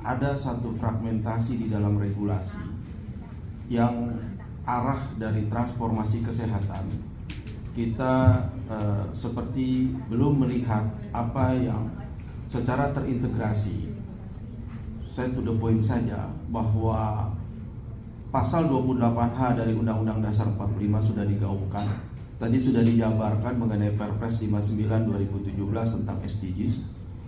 ada satu fragmentasi di dalam regulasi yang arah dari transformasi kesehatan kita seperti belum melihat apa yang secara terintegrasi. Saya to the point saja bahwa pasal 28H dari Undang-Undang Dasar 45 sudah digaungkan. Tadi sudah dijabarkan mengenai Perpres 59 2017 tentang SDGs.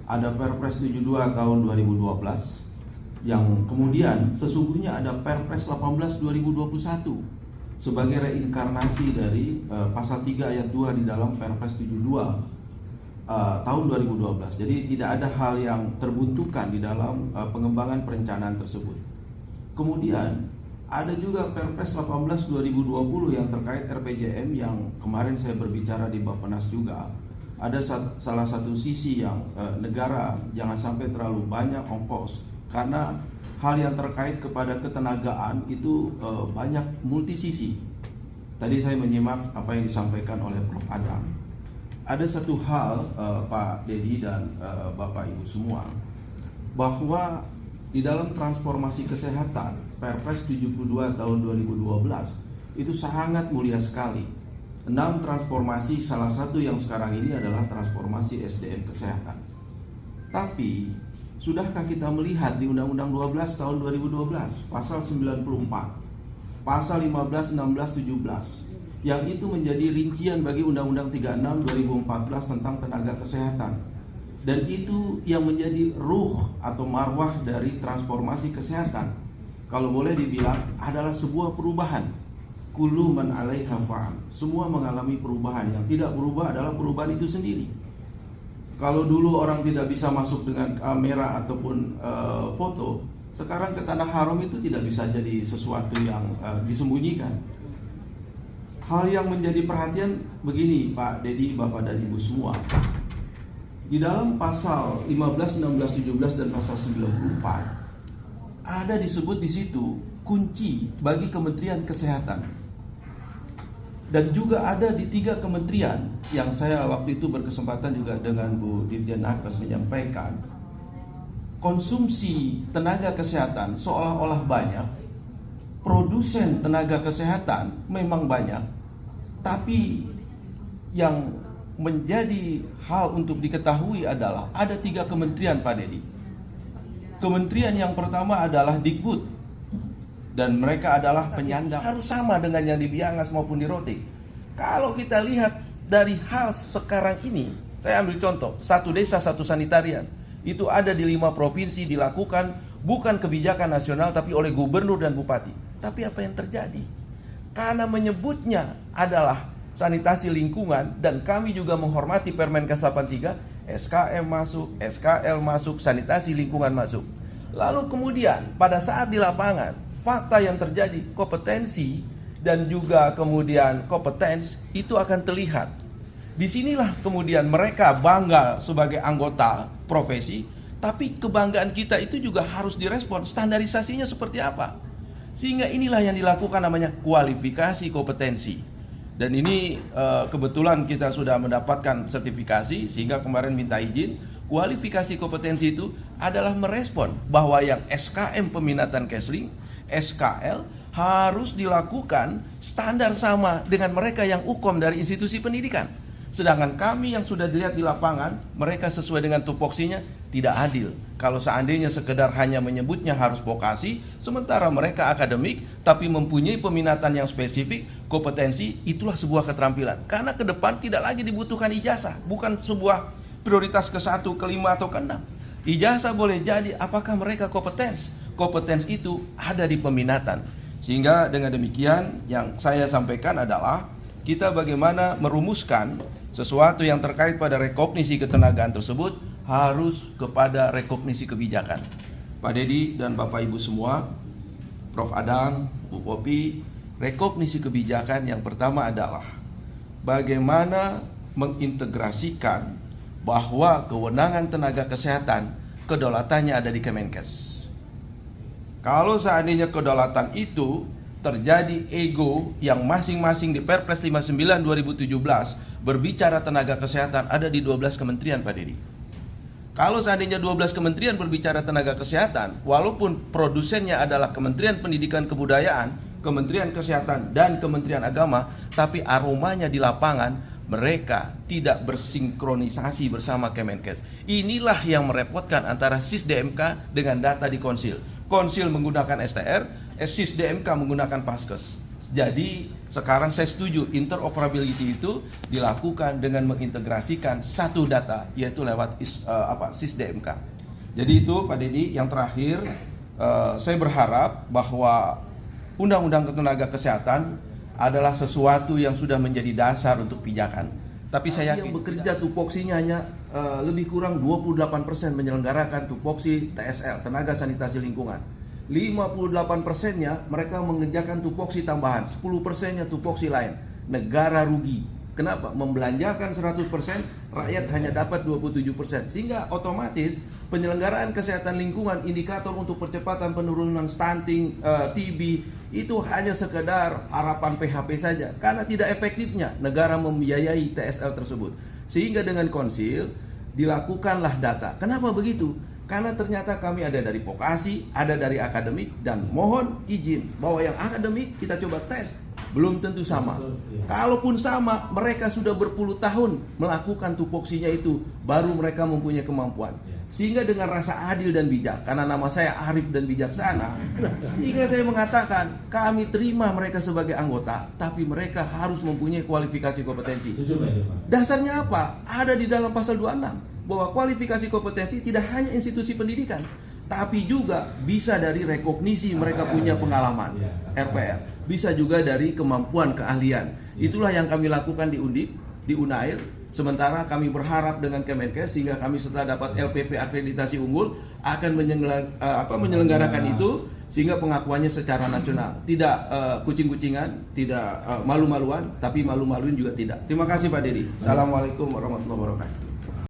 Ada Perpres 72 tahun 2012 yang kemudian sesungguhnya ada Perpres 18 2021 sebagai reinkarnasi dari pasal 3 ayat 2 di dalam Perpres 72 tahun 2012. Jadi tidak ada hal yang terbuntukan di dalam pengembangan perencanaan tersebut. Kemudian ada juga Perpres 18 2020 yang terkait RPJM yang kemarin saya berbicara di Bappenas juga. Ada salah satu sisi yang negara jangan sampai terlalu banyak ongkos karena hal yang terkait kepada ketenagaan itu banyak multisisi. Tadi saya menyimak apa yang disampaikan oleh Prof. Adam. Ada satu hal Pak Dedi dan Bapak Ibu semua, bahwa di dalam transformasi kesehatan Perpres 72 tahun 2012 itu sangat mulia sekali. 6 transformasi, salah satu yang sekarang ini adalah transformasi SDM kesehatan. Tapi sudahkah kita melihat di Undang-Undang 12 tahun 2012 pasal 94, pasal 15, 16, 17 yang itu menjadi rincian bagi Undang-Undang 36 2014 tentang tenaga kesehatan. Dan itu yang menjadi ruh atau marwah dari transformasi kesehatan. Kalau boleh dibilang adalah sebuah perubahan. Kullu man 'alaiha fa'an. Semua mengalami perubahan. Yang tidak berubah adalah perubahan itu sendiri. Kalau dulu orang tidak bisa masuk dengan kamera ataupun foto, sekarang ke tanah haram itu tidak bisa jadi sesuatu yang disembunyikan. Hal yang menjadi perhatian begini Pak Dedi, Bapak dan Ibu semua. Di dalam pasal 15, 16, 17 dan pasal 94 ada disebut di situ kunci bagi Kementerian Kesehatan. Dan juga ada di 3 kementerian yang saya waktu itu berkesempatan juga dengan Bu Dirjen Nakes menyampaikan, konsumsi tenaga kesehatan seolah-olah banyak, produsen tenaga kesehatan memang banyak, tapi yang menjadi hal untuk diketahui adalah ada 3 kementerian Pak Dedi. Kementerian yang pertama adalah Dikbud, dan mereka adalah penyandang, harus sama dengan yang di Biangas maupun di Rote. Kalau kita lihat dari hal sekarang ini, saya ambil contoh, satu desa satu sanitarian. Itu ada di 5 provinsi dilakukan, bukan kebijakan nasional tapi oleh gubernur dan bupati. Tapi apa yang terjadi? Karena menyebutnya adalah sanitasi lingkungan, dan kami juga menghormati Permenkes 83, SKM masuk, SKL masuk, sanitasi lingkungan masuk. Lalu kemudian pada saat di lapangan, fakta yang terjadi, kompetensi dan juga kemudian kompetens itu akan terlihat. Disinilah kemudian mereka bangga sebagai anggota profesi, tapi kebanggaan kita itu juga harus direspon. Standarisasinya seperti apa? Sehingga inilah yang dilakukan namanya kualifikasi kompetensi. Dan ini kebetulan kita sudah mendapatkan sertifikasi, sehingga kemarin minta izin. Kualifikasi kompetensi itu adalah merespon bahwa yang SKM peminatan Kesling, SKL harus dilakukan standar sama dengan mereka yang UKOM dari institusi pendidikan. Sedangkan kami yang sudah dilihat di lapangan, mereka sesuai dengan tupoksinya tidak adil. Kalau seandainya sekedar hanya menyebutnya harus vokasi, sementara mereka akademik tapi mempunyai peminatan yang spesifik, kompetensi, itulah sebuah keterampilan. Karena ke depan tidak lagi dibutuhkan ijazah, bukan sebuah prioritas ke-1, ke-5 atau ke-6. Ijazah boleh jadi apakah mereka kompetens. Kompetens itu ada di peminatan. Sehingga dengan demikian yang saya sampaikan adalah kita bagaimana merumuskan sesuatu yang terkait pada rekognisi ketenagaan tersebut harus kepada rekognisi kebijakan. Pak Dedi dan Bapak Ibu semua, Prof. Adang, Bu Popi, rekognisi kebijakan yang pertama adalah bagaimana mengintegrasikan bahwa kewenangan tenaga kesehatan kedaulatannya ada di Kemenkes. Kalau seandainya kedaulatan itu terjadi ego yang masing-masing di Perpres 59 2017 berbicara tenaga kesehatan ada di 12 kementerian Pak Dedi. Kalau seandainya 12 kementerian berbicara tenaga kesehatan, walaupun produsennya adalah Kementerian Pendidikan Kebudayaan, Kementerian Kesehatan, dan Kementerian Agama, tapi aromanya di lapangan mereka tidak bersinkronisasi bersama Kemenkes. Inilah yang merepotkan antara SIS-DMK dengan data di Konsil. Konsil menggunakan STR, SIS-DMK menggunakan Paskes. Jadi sekarang saya setuju interoperability itu dilakukan dengan mengintegrasikan satu data, yaitu lewat SIS-DMK. Jadi itu Pak Dedi, yang terakhir saya berharap bahwa Undang-Undang Tenaga Kesehatan adalah sesuatu yang sudah menjadi dasar untuk pijakan. Tapi saya yakin yang bekerja tupoksinya hanya lebih kurang 28% menyelenggarakan tupoksi TSL, tenaga sanitasi lingkungan. 58%-nya mereka mengerjakan tupoksi tambahan, 10%-nya tupoksi lain. Negara rugi. Kenapa? Membelanjakan 100%, rakyat hanya dapat 27%. Sehingga otomatis penyelenggaraan kesehatan lingkungan, indikator untuk percepatan penurunan stunting, TB, itu hanya sekedar harapan PHP saja. Karena tidak efektifnya negara membiayai TSL tersebut. Sehingga dengan Konsil dilakukanlah data. Kenapa begitu? Karena ternyata kami ada dari vokasi, ada dari akademik, dan mohon izin bahwa yang akademik kita coba tes, belum tentu sama. Kalaupun sama, mereka sudah berpuluh tahun melakukan tupoksinya itu, baru mereka mempunyai kemampuan. Sehingga dengan rasa adil dan bijak, karena nama saya Arif dan bijaksana, sehingga saya mengatakan kami terima mereka sebagai anggota, tapi mereka harus mempunyai kualifikasi kompetensi. Dasarnya apa? Ada di dalam pasal 26. Bahwa kualifikasi kompetensi tidak hanya institusi pendidikan, tapi juga bisa dari rekognisi mereka punya pengalaman, RPL, bisa juga dari kemampuan keahlian. Itulah yang kami lakukan di Undip, di Unair. Sementara kami berharap dengan Kemenkes, sehingga kami setelah dapat LPP akreditasi unggul akan menyelenggarakan itu, sehingga pengakuannya secara nasional. Tidak kucing-kucingan, tidak malu-maluan, tapi malu-maluin juga tidak. Terima kasih Pak Dedi. Assalamualaikum warahmatullahi wabarakatuh.